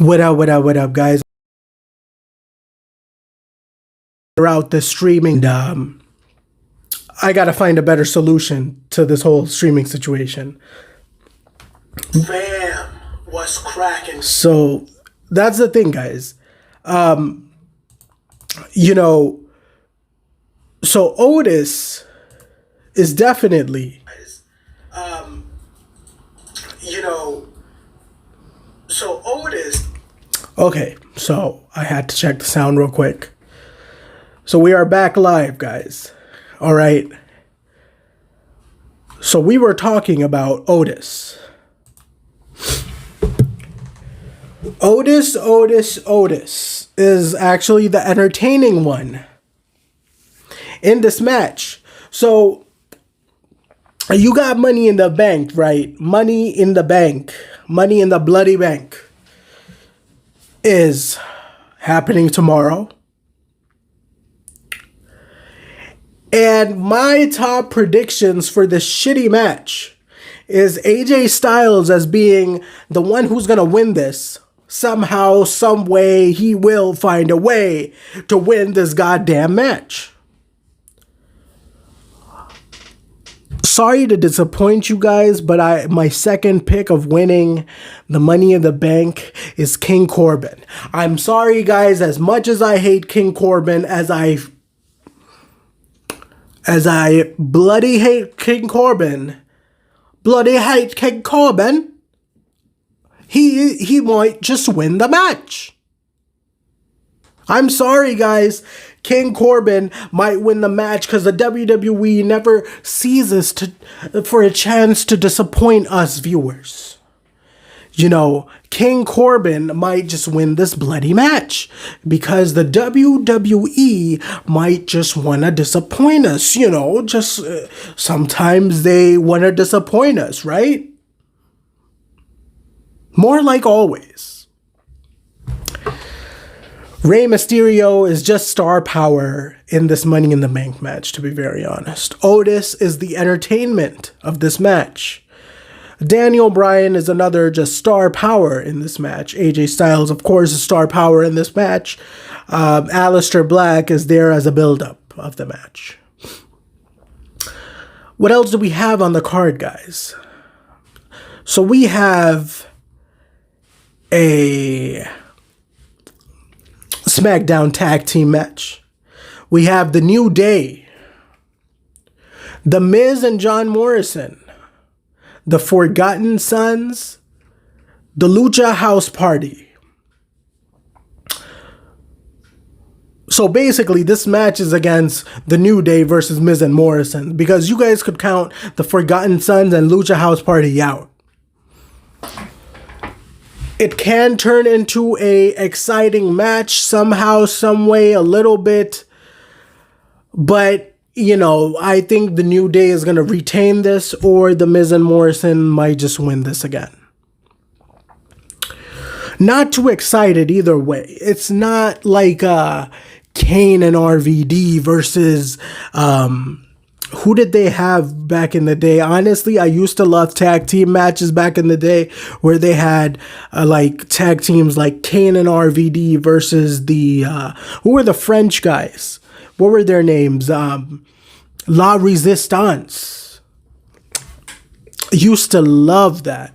What up, guys? We're out the streaming. I gotta find a better solution to this whole streaming situation. Fam, what's cracking? So that's the thing, guys. You know, so Otis is definitely, You know, so Otis. okay, so I had to check the sound real quick. So we are back live, guys. All right. So we were talking about Otis. Otis is actually the entertaining one in this match. So you got Money in the Bank, right? Money in the Bank. Money in the bloody bank is happening tomorrow. And my top predictions for this shitty match is AJ Styles as being the one who's going to win this. Somehow, some way, he will find a way to win this goddamn match. Sorry to disappoint you guys, but my second pick of winning the Money in the Bank is King Corbin. I'm sorry, guys, as much as I hate King Corbin, as I bloody hate King Corbin, he might just win the match. I'm sorry, guys. King Corbin might win the match because the WWE never ceases for a chance to disappoint us viewers. You know, King Corbin might just win this bloody match because the WWE might just want to disappoint us, you know, just sometimes they want to disappoint us, right? More like always. Rey Mysterio is just star power in this Money in the Bank match, to be very honest. Otis is the entertainment of this match. Daniel Bryan is another just star power in this match. AJ Styles, of course, is star power in this match. Aleister Black is there as a build-up of the match. What else do we have on the card, guys? So we have a SmackDown tag team match. We have the New Day, The Miz and John Morrison, the Forgotten Sons, the Lucha House Party. So basically, this match is against the New Day versus Miz and Morrison, because you guys could count the Forgotten Sons and Lucha House Party out. It can turn into a exciting match somehow, some way, a little bit. But, you know, I think the New Day is going to retain this, or the Miz and Morrison might just win this again. Not too excited either way. It's not like Kane and RVD versus who did they have back in the day? Honestly, I used to love tag team matches back in the day where they had like tag teams like Kane and RVD versus the who were the French guys? What were their names? La Resistance. Used to love that.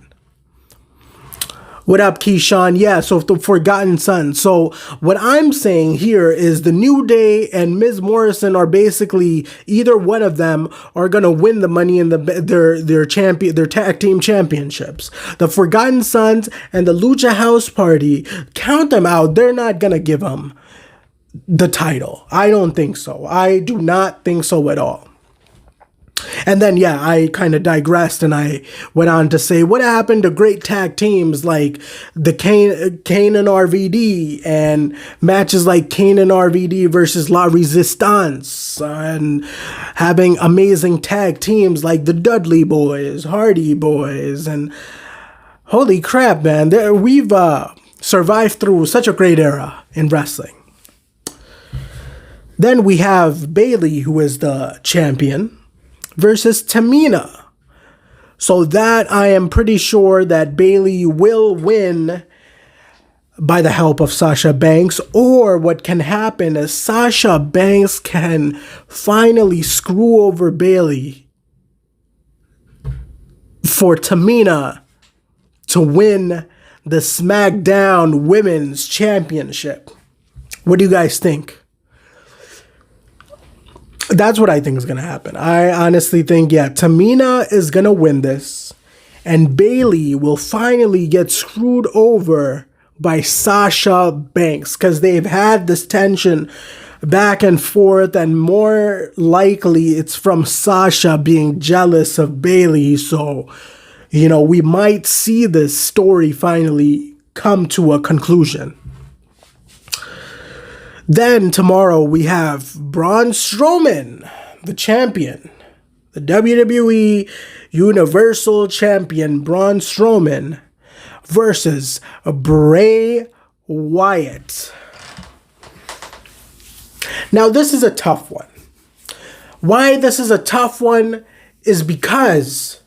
What up, Keyshawn? Yeah, so the Forgotten Sons. So what I'm saying here is the New Day and Miz Morrison are basically, either one of them are gonna win the Money in their tag team championships. The Forgotten Sons and the Lucha House Party, count them out. They're not gonna give them the title. I don't think so. I do not think so at all. And then, yeah, I kind of digressed and I went on to say, what happened to great tag teams like the Kane and RVD, and matches like Kane and RVD versus La Resistance, and having amazing tag teams like the Dudley Boys, Hardy Boys, and holy crap, man, we've survived through such a great era in wrestling. Then we have Bayley, who is the champion, versus Tamina. So that I am pretty sure that Bayley will win by the help of Sasha Banks, or what can happen is Sasha Banks can finally screw over Bayley for Tamina to win the SmackDown Women's Championship. What do you guys think? That's what I think is going to happen. I honestly think, Tamina is going to win this, and Bayley will finally get screwed over by Sasha Banks, because they've had this tension back and forth, and more likely it's from Sasha being jealous of Bayley. So, we might see this story finally come to a conclusion. Then tomorrow we have Braun Strowman, the champion, the WWE Universal Champion Braun Strowman, versus Bray Wyatt. Now, this is a tough one. Why this is a tough one is because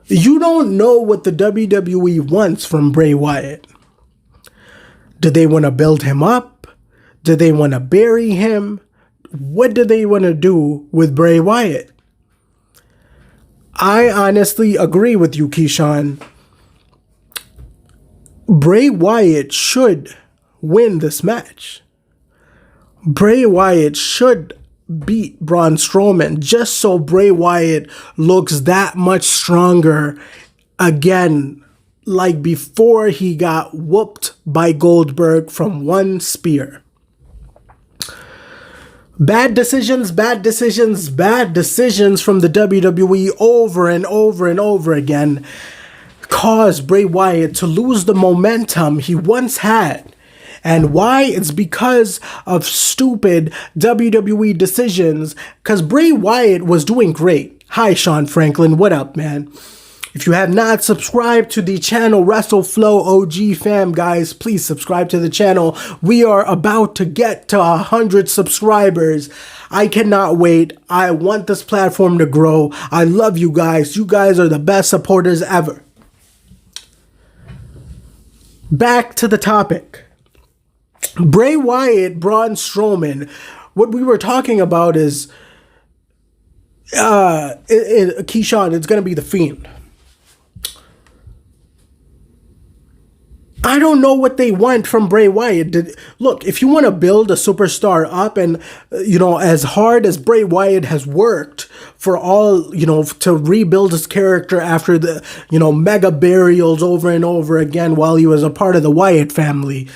you don't know what the WWE wants from Bray Wyatt. Do they want to build him up? Do they want to bury him? What do they want to do with Bray Wyatt? I honestly agree with you, Keyshawn. Bray Wyatt should win this match. Bray Wyatt should beat Braun Strowman, just so Bray Wyatt looks that much stronger again, like before he got whooped by Goldberg from one spear. Bad decisions from the WWE over and over and over again caused Bray Wyatt to lose the momentum he once had. And why? It's because of stupid WWE decisions, because Bray Wyatt was doing great. Hi, Sean Franklin. What up, man? If you have not subscribed to the channel WrestleFlow OG fam, guys, please subscribe to the channel. We are about to get to 100 subscribers. I cannot wait. I want this platform to grow. I love you guys. You guys are the best supporters ever. Back to the topic. Bray Wyatt, Braun Strowman. What we were talking about is, Keyshawn, it's going to be The Fiend. I don't know what they want from Bray Wyatt. Look, if you want to build a superstar up, and, as hard as Bray Wyatt has worked for all, to rebuild his character after the, mega burials over and over again while he was a part of the Wyatt family,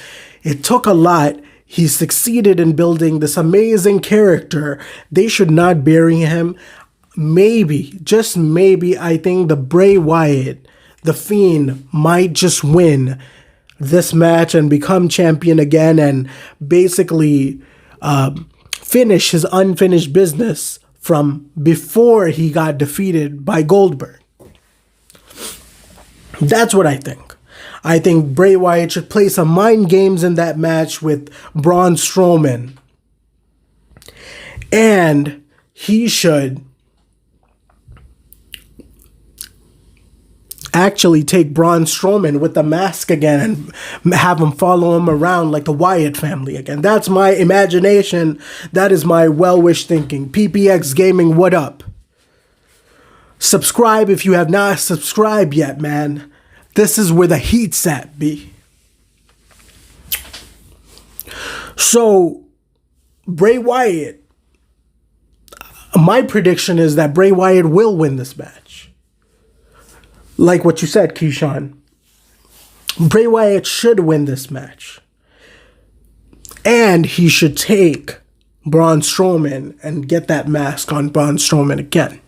it took a lot. He succeeded in building this amazing character. They should not bury him. Maybe, just maybe, I think the Bray Wyatt, the Fiend, might just win this match and become champion again, and basically finish his unfinished business from before he got defeated by Goldberg. That's what I think. I think Bray Wyatt should play some mind games in that match with Braun Strowman, and he should actually take Braun Strowman with the mask again and have him follow him around like the Wyatt family again. That's my imagination. That is my well-wish thinking. PPX Gaming, what up? Subscribe if you have not subscribed yet, man. This is where the heat's at, B. So, Bray Wyatt, my prediction is that Bray Wyatt will win this match. Like what you said, Keyshawn. Bray Wyatt should win this match. And he should take Braun Strowman and get that mask on Braun Strowman again.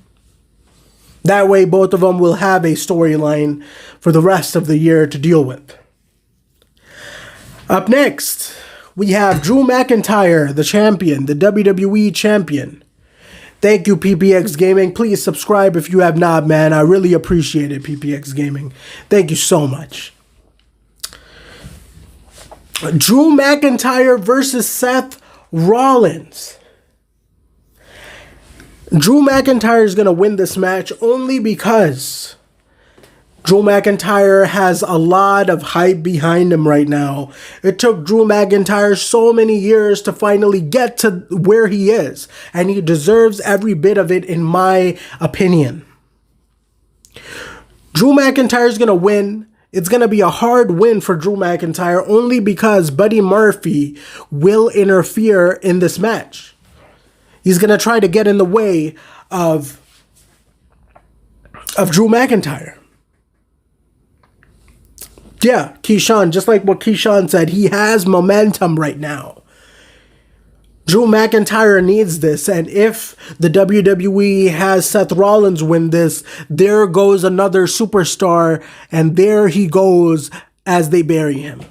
That way, both of them will have a storyline for the rest of the year to deal with. Up next, we have Drew McIntyre, the champion, the WWE champion. Thank you, PPX Gaming. Please subscribe if you have not, man. I really appreciate it, PPX Gaming. Thank you so much. Drew McIntyre versus Seth Rollins. Drew McIntyre is going to win this match only because Drew McIntyre has a lot of hype behind him right now. It took Drew McIntyre so many years to finally get to where he is, and he deserves every bit of it, in my opinion. Drew McIntyre is going to win. It's going to be a hard win for Drew McIntyre only because Buddy Murphy will interfere in this match. He's going to try to get in the way of Drew McIntyre. Yeah, Keyshawn, just like what Keyshawn said, he has momentum right now. Drew McIntyre needs this, and if the WWE has Seth Rollins win this, there goes another superstar, and there he goes as they bury him.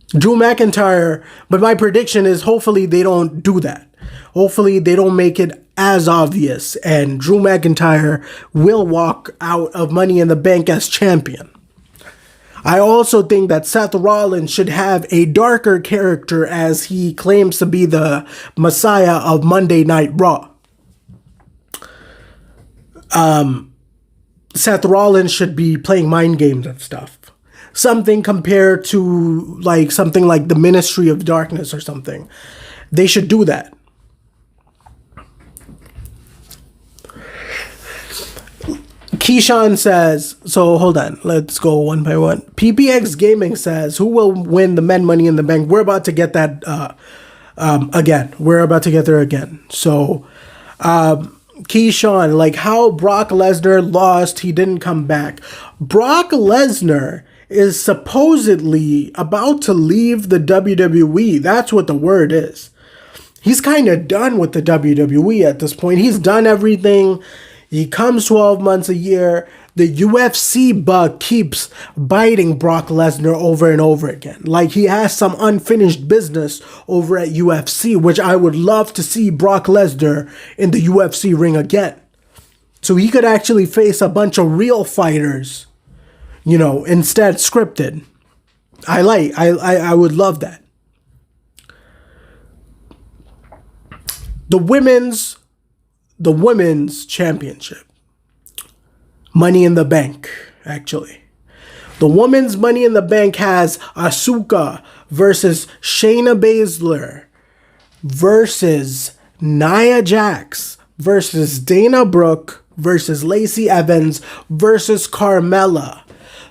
Drew McIntyre, but my prediction is hopefully they don't do that. Hopefully they don't make it as obvious, and Drew McIntyre will walk out of Money in the Bank as champion. I also think that Seth Rollins should have a darker character as he claims to be the Messiah of Monday Night Raw. Seth Rollins should be playing mind games and stuff. Something compared to something like the Ministry of Darkness or something. They should do that. Keyshawn says, so hold on, let's go one by one. PPX Gaming says, who will win the men Money in the Bank? We're about to get that again. We're about to get there again. So, Keyshawn, like how Brock Lesnar lost, he didn't come back. Brock Lesnar is supposedly about to leave the WWE. That's what the word is. He's kind of done with the WWE at this point. He's done everything. He comes 12 months a year. The UFC bug keeps biting Brock Lesnar over and over again. Like he has some unfinished business over at UFC, which I would love to see Brock Lesnar in the UFC ring again. So he could actually face a bunch of real fighters, instead scripted. I would love that. The women's championship. Money in the Bank, actually. The women's Money in the Bank has Asuka versus Shayna Baszler versus Nia Jax versus Dana Brooke versus Lacey Evans versus Carmella.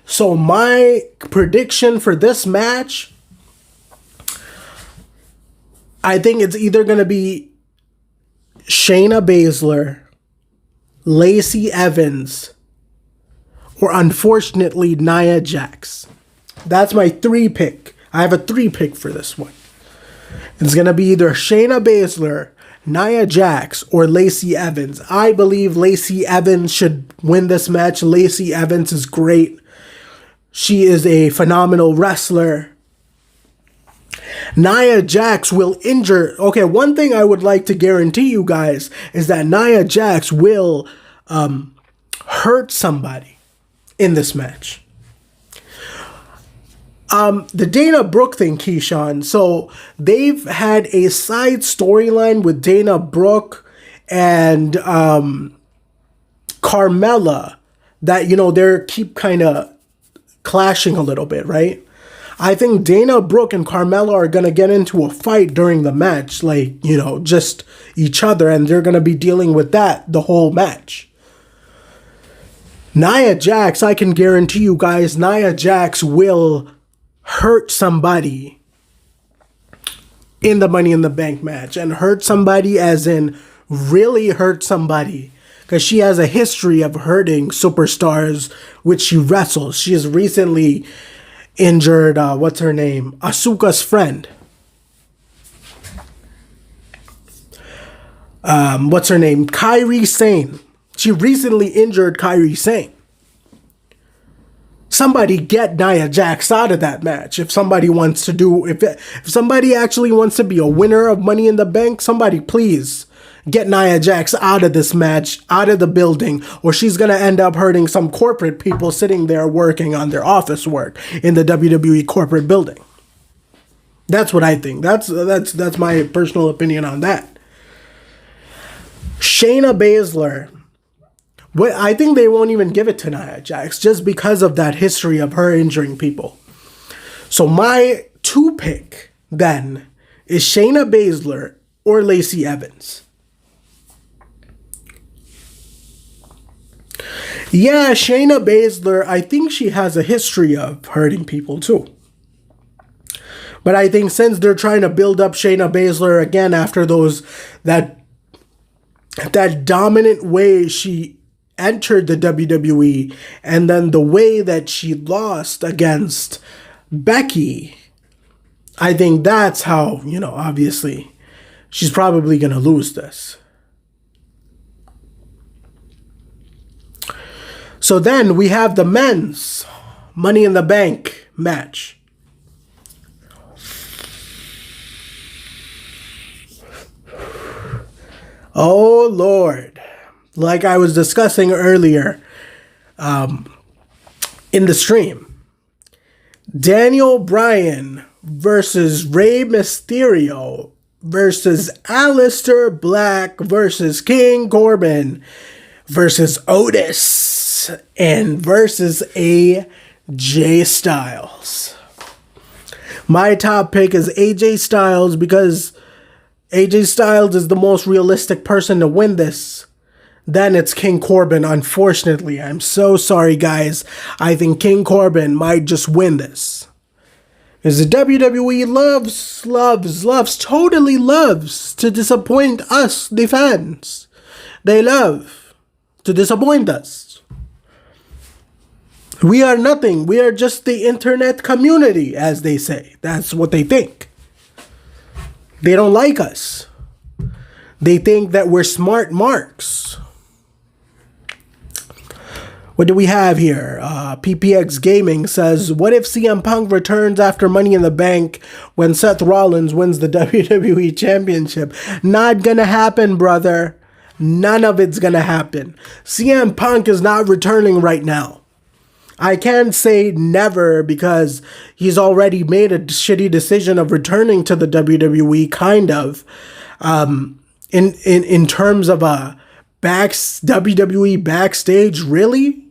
So my prediction for this match, I think it's either going to be Shayna Baszler, Lacey Evans, or unfortunately Nia Jax. That's my 3-pick. I have a 3-pick for this one. It's going to be either Shayna Baszler, Nia Jax, or Lacey Evans. I believe Lacey Evans should win this match. Lacey Evans is great. She is a phenomenal wrestler. Nia Jax will injure. Okay, one thing I would like to guarantee you guys is that Nia Jax will hurt somebody in this match. The Dana Brooke thing, Keyshawn. So they've had a side storyline with Dana Brooke and Carmella that, they're keep kind of clashing a little bit, right? I think Dana Brooke and Carmella are going to get into a fight during the match, just each other, and they're going to be dealing with that the whole match. Nia Jax, I can guarantee you guys, Nia Jax will hurt somebody in the Money in the Bank match, and hurt somebody as in really hurt somebody, because she has a history of hurting superstars which she wrestles. She has recently injured, what's her name? Asuka's friend. What's her name? Kairi Sane. She recently injured Kairi Sane. Somebody get Nia Jax out of that match. If somebody wants to do, if somebody actually wants to be a winner of Money in the Bank, somebody please get Nia Jax out of this match, out of the building, or she's going to end up hurting some corporate people sitting there working on their office work in the WWE corporate building. That's what I think. That's my personal opinion on that. Shayna Baszler I think they won't even give it to Nia Jax just because of that history of her injuring people. So my 2 pick then is Shayna Baszler or Lacey Evans. Yeah, Shayna Baszler, I think she has a history of hurting people too. But I think since they're trying to build up Shayna Baszler again after that dominant way she entered the WWE and then the way that she lost against Becky, I think that's how, obviously she's probably going to lose this. So then we have the men's Money in the Bank match. Oh, Lord. Like I was discussing earlier in the stream. Daniel Bryan versus Rey Mysterio versus Aleister Black versus King Corbin versus Otis and versus AJ Styles. My top pick is AJ Styles because AJ Styles is the most realistic person to win this. Then it's King Corbin, unfortunately. I'm so sorry, guys. I think King Corbin might just win this. Because the WWE totally loves to disappoint us, the fans. They love to disappoint us. We are nothing. We are just the internet community, as they say. That's what they think. They don't like us. They think that we're smart marks. What do we have here? PPX Gaming says, what if CM Punk returns after Money in the Bank when Seth Rollins wins the WWE Championship? Not gonna happen, brother. None of it's gonna happen. CM Punk is not returning right now. I can't say never because he's already made a shitty decision of returning to the WWE, kind of. In terms of a WWE backstage, really?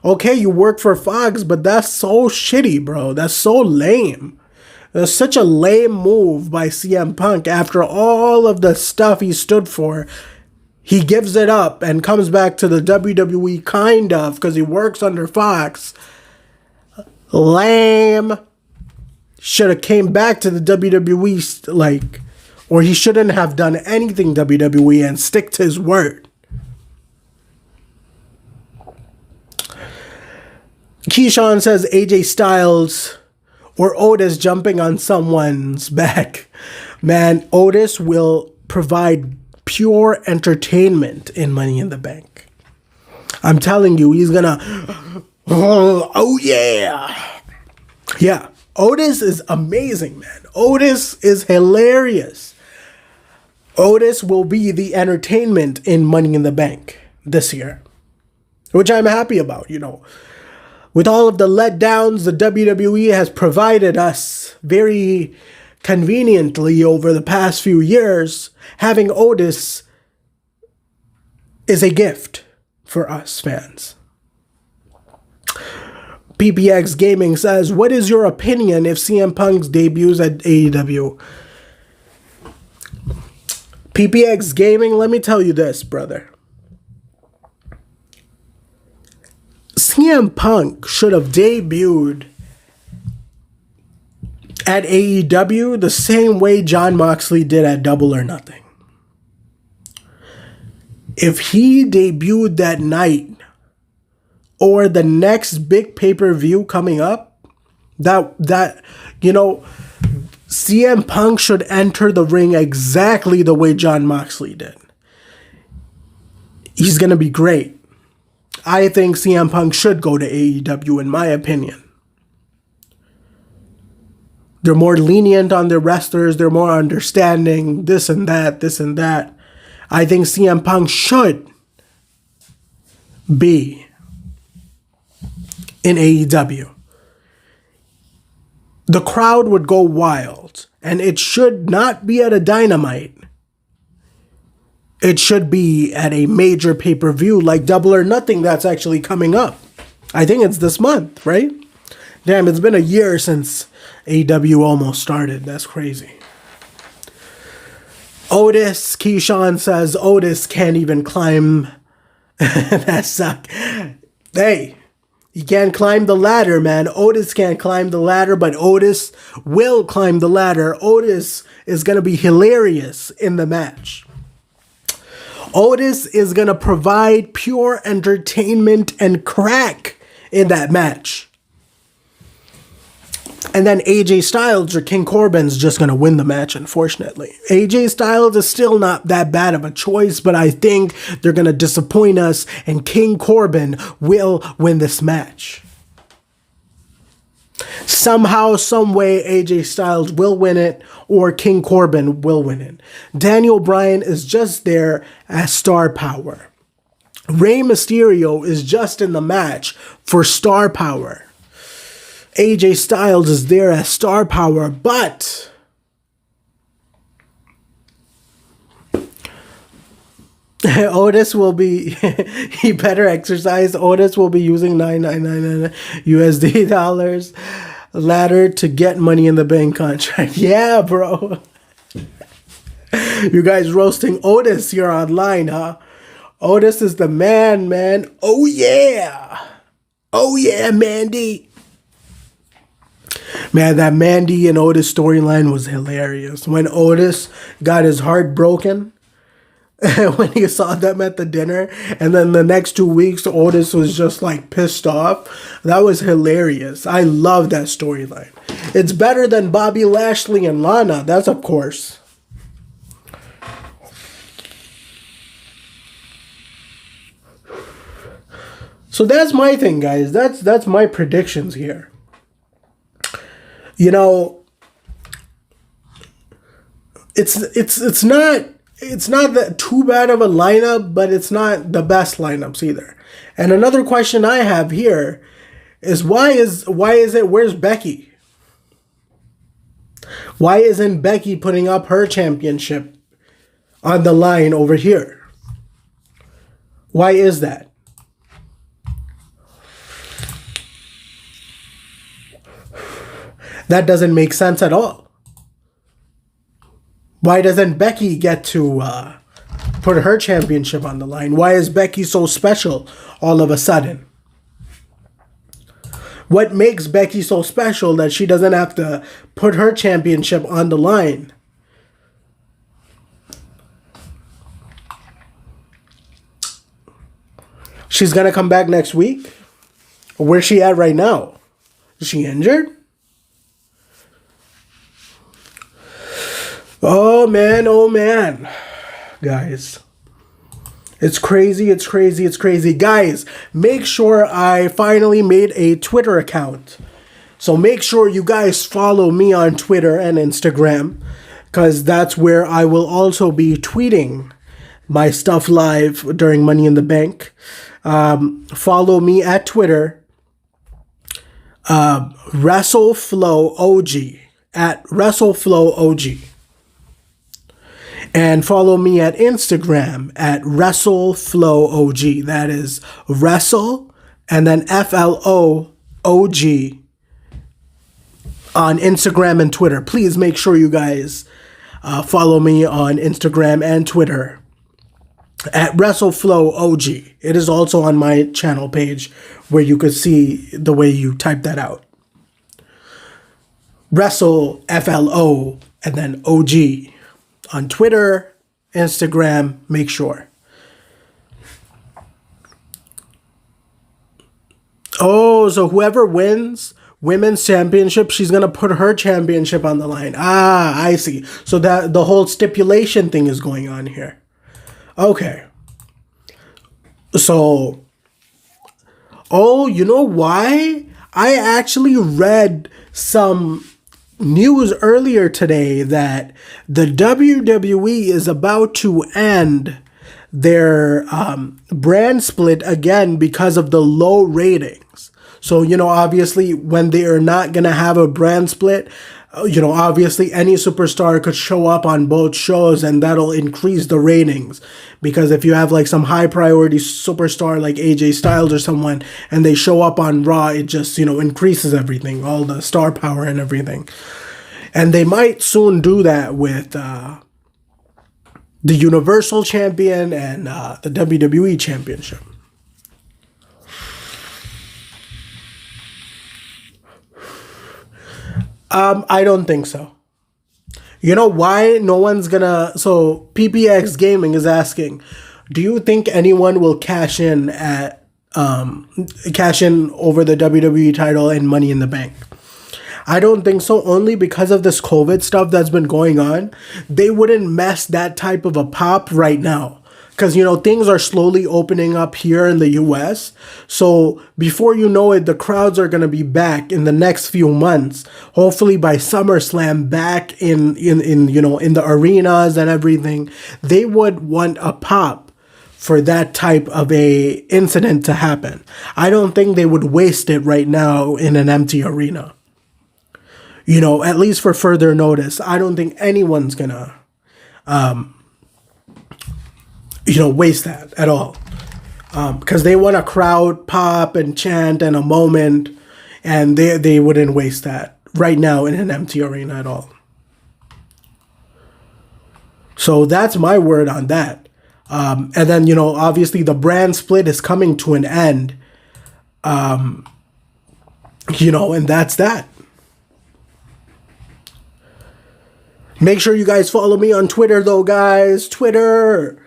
Okay, you work for Fox, but that's so shitty, bro. That's so lame. That's such a lame move by CM Punk after all of the stuff he stood for. He gives it up and comes back to the WWE, kind of, because he works under Fox. Lame. Should have came back to the WWE, or he shouldn't have done anything WWE and stick to his word. Keyshawn says AJ Styles or Otis jumping on someone's back. Man, Otis will provide pure entertainment in Money in the Bank. I'm telling you, he's gonna... Oh yeah. Yeah, Otis is amazing, man. Otis is hilarious. Otis will be the entertainment in Money in the Bank this year, which I'm happy about, With all of the letdowns the WWE has provided us very conveniently over the past few years, having Otis is a gift for us fans. PPX Gaming says, what is your opinion if CM Punk's debuts at AEW? PPX Gaming, let me tell you this, brother. CM Punk should have debuted at AEW the same way Jon Moxley did at Double or Nothing. If he debuted that night or the next big pay-per-view coming up, CM Punk should enter the ring exactly the way Jon Moxley did. He's going to be great. I think CM Punk should go to AEW, in my opinion. They're more lenient on their wrestlers. They're more understanding, this and that. I think CM Punk should be in AEW. The crowd would go wild, and it should not be at a Dynamite. it should be at a major pay-per-view like Double or Nothing that's actually coming up. I think it's this month, right? Damn, it's been a year since AEW almost started. That's crazy. Otis, Keyshawn says Otis can't even climb. That suck. Hey, he can't climb the ladder, man. Otis can't climb the ladder, but Otis will climb the ladder. Otis is going to be hilarious in the match. Otis is going to provide pure entertainment and crack in that match. And then AJ Styles or King Corbin's just going to win the match, unfortunately. AJ Styles is still not that bad of a choice, but I think they're going to disappoint us, and King Corbin will win this match. Somehow, some way, AJ Styles will win it, or King Corbin will win it. Daniel Bryan is just there as star power. Rey Mysterio is just in the match for star power. AJ Styles is there as star power, but Otis will be, he better exercise. Otis will be using 9,999 USD dollars ladder to get Money in the Bank contract. Yeah, bro. You guys roasting Otis here online, huh? Otis is the man, man. Oh, yeah. Oh, yeah, Mandy. Man, that Mandy and Otis storyline was hilarious. When Otis got his heart broken, when he saw them at the dinner, and then the next 2 weeks, Otis was just like pissed off. That was hilarious. I love that storyline. It's better than Bobby Lashley and Lana. That's of course. So that's my thing, guys. That's my predictions here. You know, it's not that too bad of a lineup, but it's not the best lineups either. And another question I have here is where's Becky? Why isn't Becky putting up her championship on the line over here? Why is that? That doesn't make sense at all. Why doesn't Becky get to put her championship on the line? Why is Becky so special all of a sudden? What makes Becky so special that she doesn't have to put her championship on the line? She's going to come back next week? Where's she at right now? Is she injured? Oh man, guys. It's crazy. Guys, make sure I finally made a Twitter account. So make sure you guys follow me on Twitter and Instagram, because that's where I will also be tweeting my stuff live during Money in the Bank. Follow me at Twitter, WrestleFlowOG, at WrestleFlowOG. And follow me at Instagram at WrestleFlowOG. That is Wrestle and then FLOOG on Instagram and Twitter. Please make sure you guys follow me on Instagram and Twitter at WrestleFlowOG. It is also on my channel page where you could see the way you type that out. Wrestle FLO and then OG. On Twitter, Instagram, make sure. Oh, so whoever wins women's championship, she's going to put her championship on the line. Ah, I see. So that the whole stipulation thing is going on here. Okay. So, oh, you know why? I actually read some news earlier today that the WWE is about to end their brand split again because of the low ratings. So, you know, obviously when they are not going to have a brand split, Obviously any superstar could show up on both shows and that'll increase the ratings. Because if you have like some high priority superstar like AJ Styles or someone and they show up on Raw, it just, increases everything, all the star power and everything. And they might soon do that with the Universal Champion and the WWE Championship. I don't think so. You know why no one's gonna... So, PPX Gaming is asking, do you think anyone will cash in over the WWE title and Money in the Bank? I don't think so, only because of this COVID stuff that's been going on. They wouldn't mess that type of a pop right now. Because, things are slowly opening up here in the US. So before you know it, the crowds are going to be back in the next few months. Hopefully by SummerSlam, back in the arenas and everything. They would want a pop for that type of a incident to happen. I don't think they would waste it right now in an empty arena. At least for further notice. I don't think anyone's going to waste that at all. Because they want a crowd pop and chant and a moment, and they wouldn't waste that right now in an empty arena at all. So that's my word on that. And then, obviously the brand split is coming to an end. And that's that. Make sure you guys follow me on Twitter though, guys. Twitter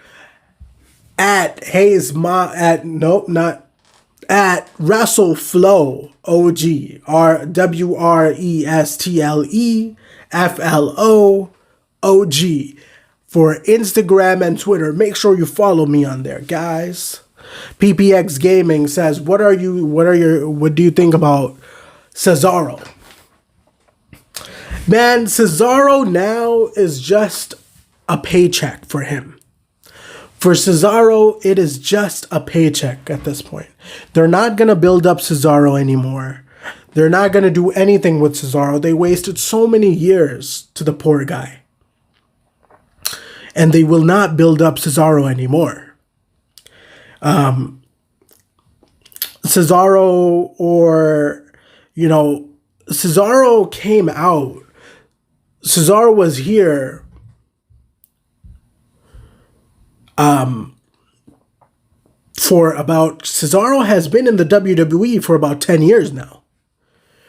at WrestleFlow OG, WrestleFlow OG for Instagram and Twitter. Make sure you follow me on there, guys. PPX Gaming says, what do you think about Cesaro? Man, Cesaro now is just a paycheck for him. For Cesaro, it is just a paycheck at this point. They're not going to build up Cesaro anymore. They're not going to do anything with Cesaro. They wasted so many years to the poor guy. And they will not build up Cesaro anymore. Cesaro came out. Cesaro was here Cesaro has been in the WWE for about 10 years now.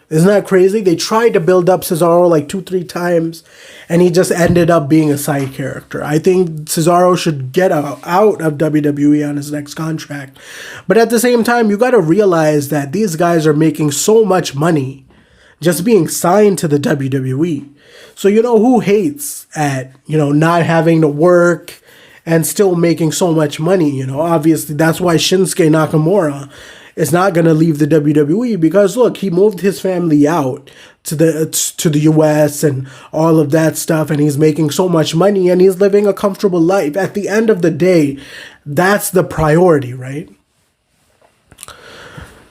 Isn't that crazy? They tried to build up Cesaro like 2-3 times, and he just ended up being a side character. I think Cesaro should get out of WWE on his next contract. But at the same time, you got to realize that these guys are making so much money just being signed to the WWE. So who hates at, not having to work and still making so much money? Obviously that's why Shinsuke Nakamura is not going to leave the WWE, because look, he moved his family out to the US and all of that stuff, and he's making so much money and he's living a comfortable life. At the end of the day, that's the priority, right?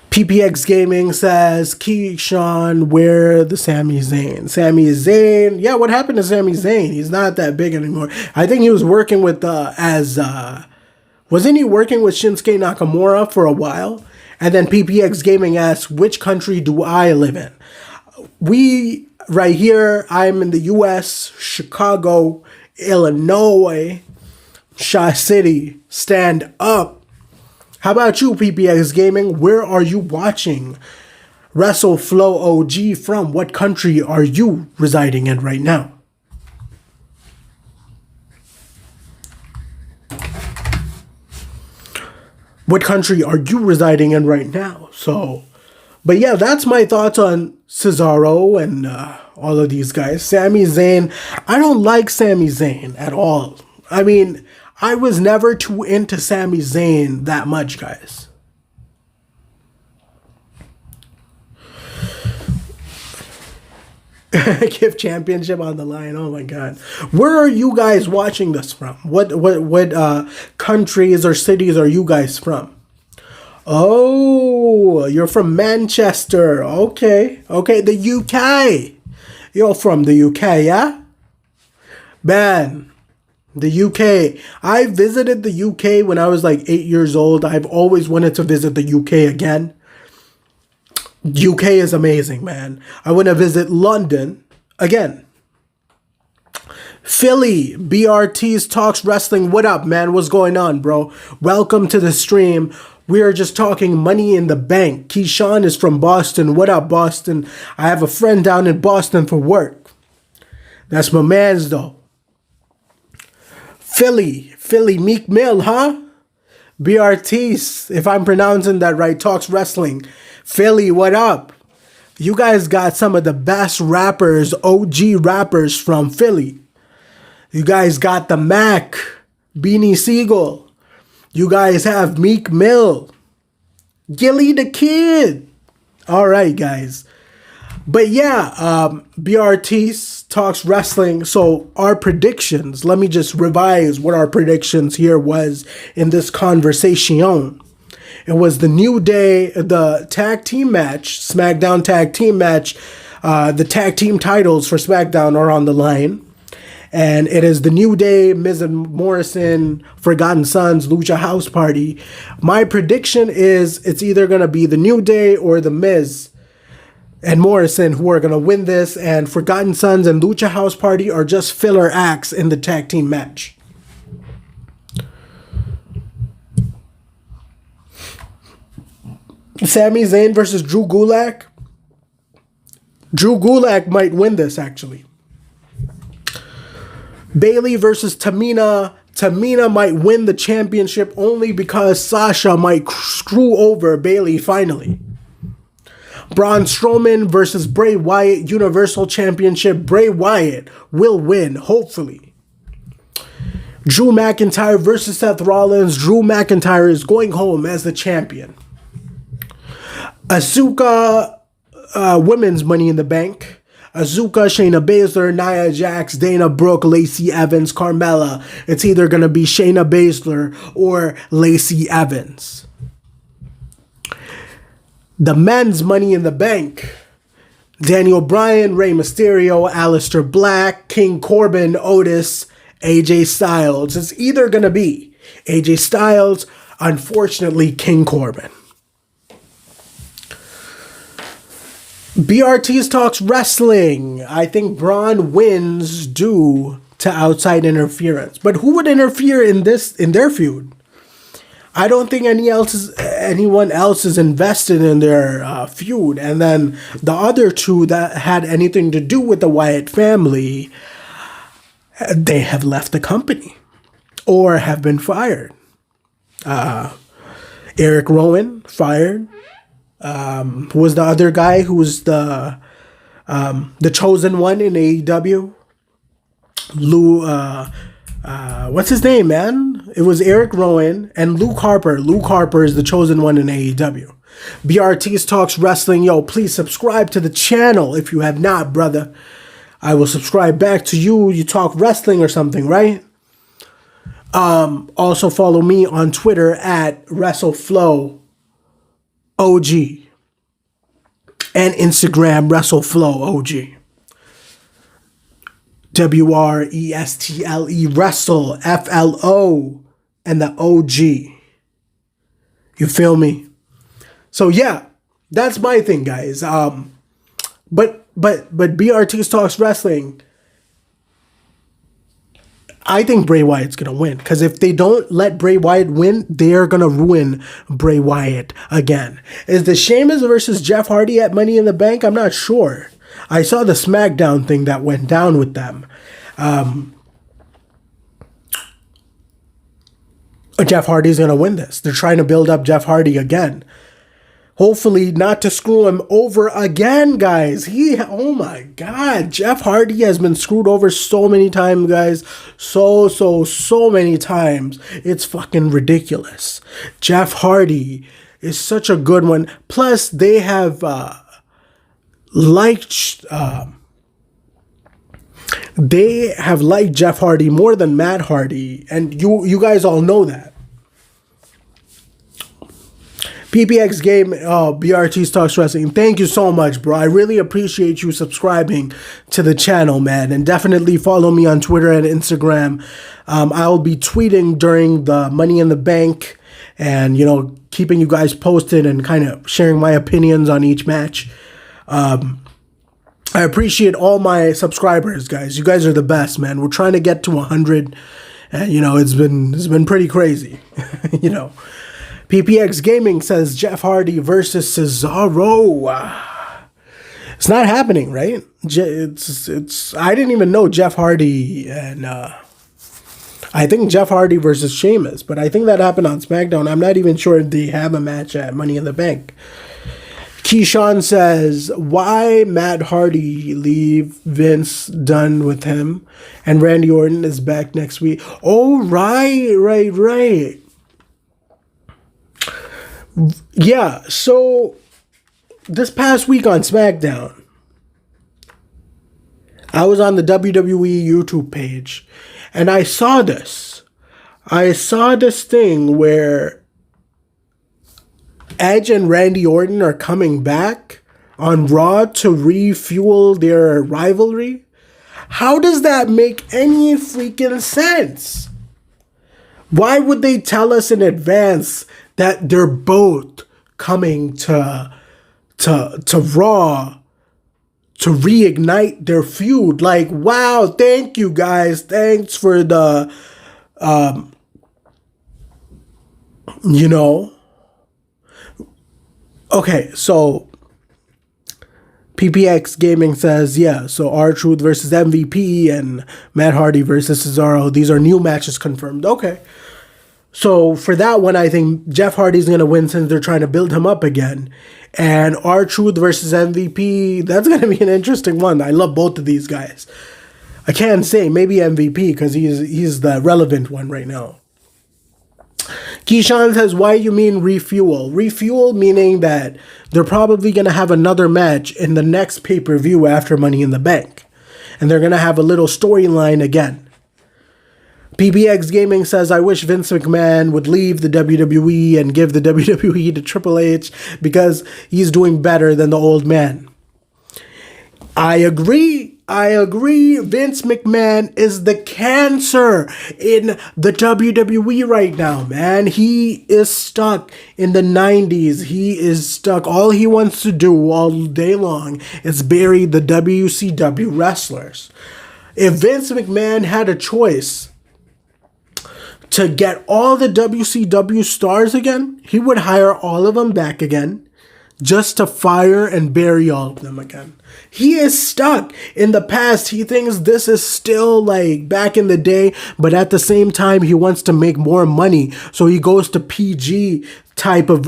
PPX Gaming says, Keyshawn, where the Sami Zayn? Sami Zayn, yeah, what happened to Sami Zayn? He's not that big anymore. I think he was working with, wasn't he working with Shinsuke Nakamura for a while? And then PPX Gaming asks, which country do I live in? Right here, I'm in the US, Chicago, Illinois, Shaw City, stand up. How about you, PPX Gaming? Where are you watching WrestleFlow OG from? What country are you residing in right now? What country are you residing in right now? But yeah, that's my thoughts on Cesaro and all of these guys. Sami Zayn, I don't like Sami Zayn at all. I mean, I was never too into Sami Zayn that much, guys. Give championship on the line. Oh my God. Where are you guys watching this from? What countries or cities are you guys from? Oh, you're from Manchester. Okay. The UK. You're from the UK, yeah? Man, the UK. I visited the UK when I was like 8 years old. I've always wanted to visit the UK again. UK is amazing, man. I want to visit London again. Philly, BRT's Talks Wrestling. What up, man? What's going on, bro? Welcome to the stream. We are just talking money in the bank. Keyshawn is from Boston. What up, Boston? I have a friend down in Boston for work. That's my man's, though. Philly, Meek Mill, huh? BRT's, if I'm pronouncing that right, Talks Wrestling. Philly, what up? You guys got some of the best rappers, OG rappers from Philly. You guys got the Mac, Beanie Siegel. You guys have Meek Mill, Gilly the Kid. All right, guys. But yeah, BRT Talks Wrestling. So our predictions, let me just revise what our predictions here was in this conversation. It was the New Day, the tag team match, SmackDown tag team match. The tag team titles for SmackDown are on the line. And it is the New Day, Miz and Morrison, Forgotten Sons, Lucha House Party. My prediction is it's either going to be the New Day or the Miz and Morrison who are going to win this. And Forgotten Sons and Lucha House Party are just filler acts in the tag team match. Sami Zayn versus Drew Gulak. Drew Gulak might win this, actually. Bayley versus Tamina. Tamina might win the championship only because Sasha might screw over Bayley finally. Braun Strowman versus Bray Wyatt, Universal Championship. Bray Wyatt will win, hopefully. Drew McIntyre versus Seth Rollins. Drew McIntyre is going home as the champion. Asuka, women's Money in the Bank. Asuka, Shayna Baszler, Nia Jax, Dana Brooke, Lacey Evans, Carmella. It's either going to be Shayna Baszler or Lacey Evans. The men's Money in the Bank. Daniel Bryan, Rey Mysterio, Aleister Black, King Corbin, Otis, AJ Styles. It's either going to be AJ Styles, unfortunately, King Corbin. BRT's Talks Wrestling. I think Braun wins due to outside interference. But who would interfere in their feud? I don't think anyone else is invested in their feud. And then the other two that had anything to do with the Wyatt family, they have left the company or have been fired. Eric Rowan, fired. Who was the other guy who was the chosen one in AEW? What's his name, man? It was Eric Rowan and Luke Harper. Luke Harper is the chosen one in AEW. BRT's Talks Wrestling. Yo, please subscribe to the channel if you have not, brother. I will subscribe back to you. You talk wrestling or something, right? Also follow me on Twitter at WrestleFlow OG and Instagram WrestleFlow OG. WRESTLE Wrestle FLO and the OG. You feel me? So yeah, that's my thing, guys. But BRT's Talks Wrestling. I think Bray Wyatt's going to win. Because if they don't let Bray Wyatt win, they're going to ruin Bray Wyatt again. Is the Sheamus versus Jeff Hardy at Money in the Bank? I'm not sure. I saw the SmackDown thing that went down with them. Jeff Hardy's going to win this. They're trying to build up Jeff Hardy again. Hopefully not to screw him over again, guys. Oh my God. Jeff Hardy has been screwed over so many times, guys. So many times. It's fucking ridiculous. Jeff Hardy is such a good one. Plus, they have liked Jeff Hardy more than Matt Hardy. And you guys all know that. PPX Game, BRT Talks Wrestling. Thank you so much, bro. I really appreciate you subscribing to the channel, man. And definitely follow me on Twitter and Instagram. I'll be tweeting during the Money in the Bank and, you know, keeping you guys posted and kind of sharing my opinions on each match. I appreciate all my subscribers, guys. You guys are the best, man. We're trying to get to 100. And, you know, it's been pretty crazy, you know. PPX Gaming says Jeff Hardy versus Cesaro. It's not happening, right? It's. I didn't even know Jeff Hardy and I think Jeff Hardy versus Sheamus, but I think that happened on SmackDown. I'm not even sure if they have a match at Money in the Bank. Keyshawn says, why Matt Hardy leave Vince done with him and Randy Orton is back next week? Oh, right. Yeah, so this past week on SmackDown, I was on the WWE YouTube page and I saw this. I saw this thing where Edge and Randy Orton are coming back on Raw to refuel their rivalry. How does that make any freaking sense? Why would they tell us in advance that they're both coming to Raw to reignite their feud? Like, wow, thank you guys. Thanks for the, you know. Okay, so PPX Gaming says, yeah, so R-Truth versus MVP and Matt Hardy versus Cesaro. These are new matches confirmed. Okay. So for that one, I think Jeff Hardy's going to win since they're trying to build him up again. And R-Truth versus MVP, that's going to be an interesting one. I love both of these guys. I can't say maybe MVP because he's the relevant one right now. Keyshawn says, why you mean refuel? Refuel meaning that they're probably going to have another match in the next pay-per-view after Money in the Bank. And they're going to have a little storyline again. PPX Gaming says, I wish Vince McMahon would leave the WWE and give the WWE to Triple H because he's doing better than the old man. I agree. Vince McMahon is the cancer in the WWE right now, man. He is stuck in the 90s. He is stuck. All he wants to do all day long is bury the WCW wrestlers. If Vince McMahon had a choice to get all the WCW stars again, he would hire all of them back again just to fire and bury all of them again. He is stuck in the past. He thinks this is still like back in the day, but at the same time, he wants to make more money. So he goes to PG type of,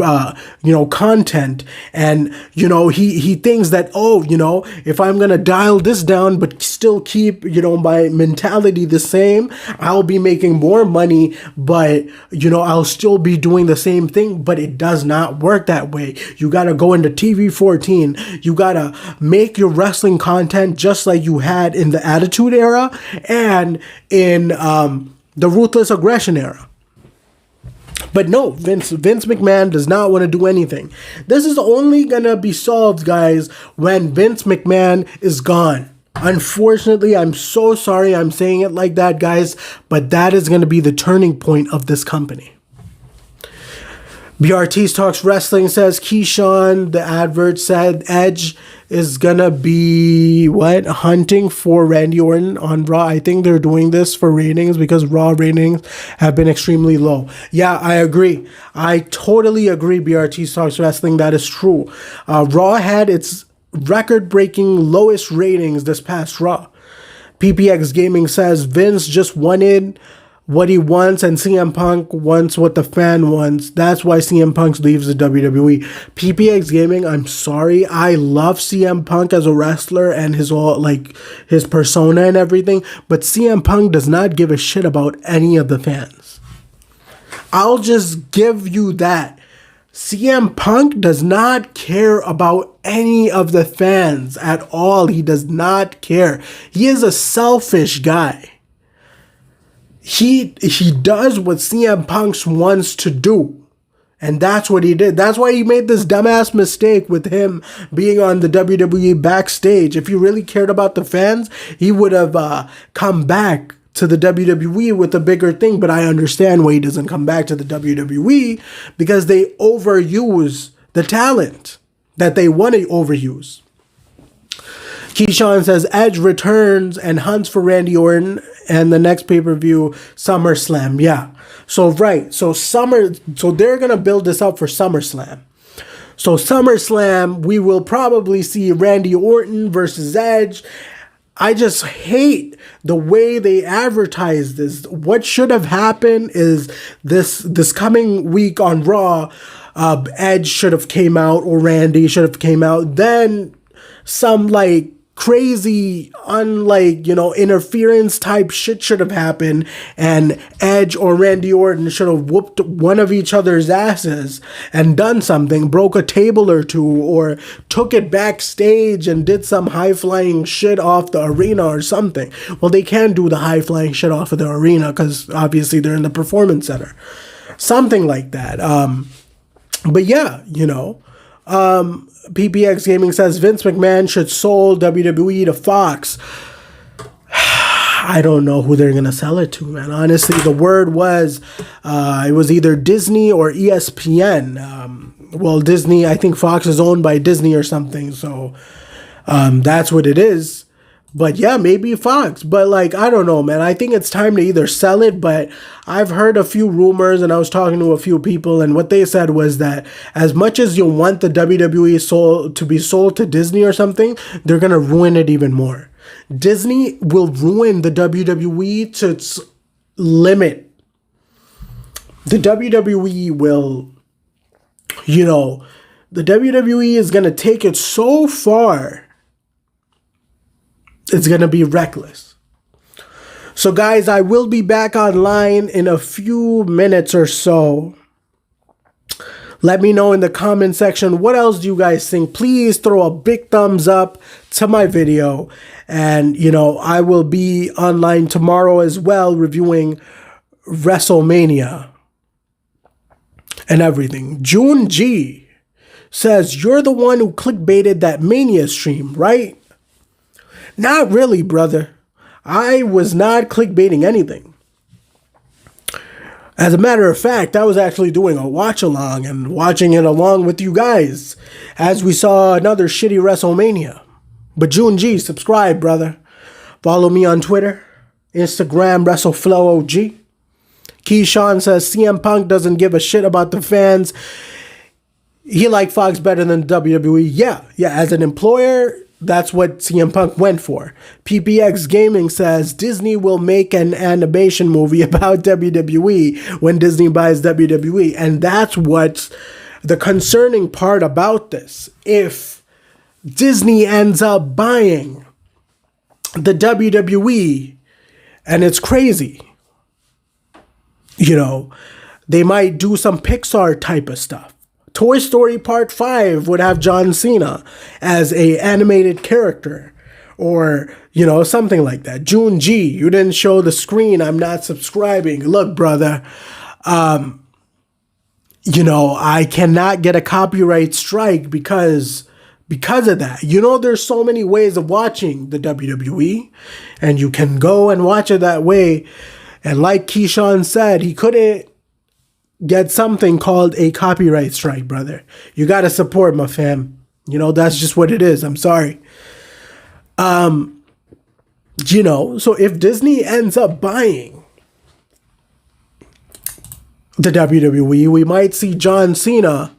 content. And, he thinks that, if I'm going to dial this down, but still keep, my mentality the same, I'll be making more money, but, I'll still be doing the same thing. But it does not work that way. You got to go into TV 14. You got to make your wrestling content just like you had in the Attitude Era and in the Ruthless Aggression Era. But no, Vince McMahon does not want to do anything. This is only going to be solved, guys, when Vince McMahon is gone. Unfortunately, I'm so sorry I'm saying it like that, guys, but that is going to be the turning point of this company. BRT Talks Wrestling says, Keyshawn, the advert said Edge is gonna be hunting for Randy Orton on Raw. I think they're doing this for ratings because Raw ratings have been extremely low. Yeah, I agree. I totally agree, BRT Talks Wrestling. That is true. Raw had its record-breaking lowest ratings this past Raw. PPX Gaming says Vince just wanted what he wants and CM Punk wants what the fan wants. That's why CM Punk leaves the WWE. PPX Gaming, I'm sorry. I love CM Punk as a wrestler and his persona and everything, but CM Punk does not give a shit about any of the fans. I'll just give you that. CM Punk does not care about any of the fans at all. He does not care. He is a selfish guy. He does what CM Punk wants to do. And that's what he did. That's why he made this dumbass mistake with him being on the WWE backstage. If he really cared about the fans, he would have come back to the WWE with a bigger thing. But I understand why he doesn't come back to the WWE, because they overuse the talent that they want to overuse. Keyshawn says Edge returns and hunts for Randy Orton and the next pay-per-view, SummerSlam. Yeah. So right. So they're gonna build this up for SummerSlam. So SummerSlam, we will probably see Randy Orton versus Edge. I just hate the way they advertise this. What should have happened is this coming week on Raw, Edge should have came out, or Randy should have came out. Then some like crazy, interference type shit should have happened, and Edge or Randy Orton should have whooped one of each other's asses and done something, broke a table or two, or took it backstage and did some high-flying shit off the arena or something. Well, they can't do the high-flying shit off of the arena because obviously they're in the Performance Center. Something like that. But yeah, PPX Gaming says Vince McMahon should sold WWE to Fox. I don't know who they're going to sell it to, man. Honestly, the word was it was either Disney or ESPN. Well, Disney, I think Fox is owned by Disney or something. So that's what it is. But yeah, maybe Fox. But I don't know, man. I think it's time to either sell it, but I've heard a few rumors and I was talking to a few people, and what they said was that as much as you want the WWE to be sold to Disney or something, they're going to ruin it even more. Disney will ruin the WWE to its limit. The WWE will, the WWE is going to take it so far. It's going to be reckless. So guys, I will be back online in a few minutes or so. Let me know in the comment section, what else do you guys think? Please throw a big thumbs up to my video. And, I will be online tomorrow as well, reviewing WrestleMania and everything. June G says, you're the one who clickbaited that Mania stream, right? Not really, brother. I was not clickbaiting anything. As a matter of fact, I was actually doing a watch along and watching it along with you guys as we saw another shitty WrestleMania. But June G, subscribe, brother. Follow me on Twitter, Instagram, WrestleFlowOG. Keyshawn says CM Punk doesn't give a shit about the fans. He liked Fox better than WWE. Yeah, as an employer, that's what CM Punk went for. PPX Gaming says Disney will make an animation movie about WWE when Disney buys WWE. And that's what's the concerning part about this. If Disney ends up buying the WWE, and it's crazy, they might do some Pixar type of stuff. Toy Story Part 5 would have John Cena as a animated character, or, something like that. June G, you didn't show the screen. I'm not subscribing. Look, brother, I cannot get a copyright strike because of that. There's so many ways of watching the WWE, and you can go and watch it that way. And like Keyshawn said, he couldn't get something called a copyright strike, brother. You got to support, my fam. That's just what it is. I'm sorry. So if Disney ends up buying the WWE, we might see John Cena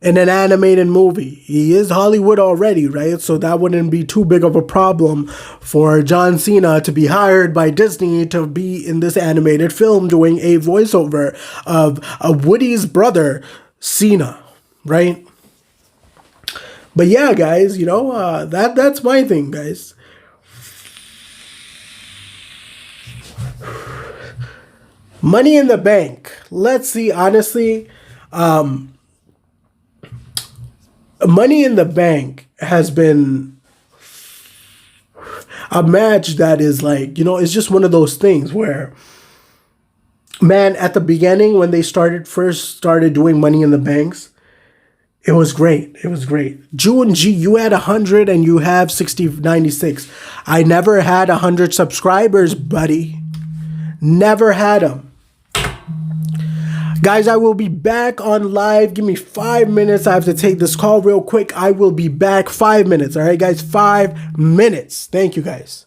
in an animated movie. He is Hollywood already, right? So that wouldn't be too big of a problem for John Cena to be hired by Disney to be in this animated film doing a voiceover of Woody's brother, Cena, right? But yeah, guys, that's my thing, guys. Money in the Bank. Let's see, honestly, Money in the Bank has been a match that is it's just one of those things where Man, at the beginning when they first started doing Money in the Banks, it was great. It was great. June G, you had 100 and you have 96. I never had 100 subscribers, buddy. Never had them. Guys, I will be back on live. Give me 5 minutes. I have to take this call real quick. I will be back 5 minutes. All right, guys, 5 minutes. Thank you, guys.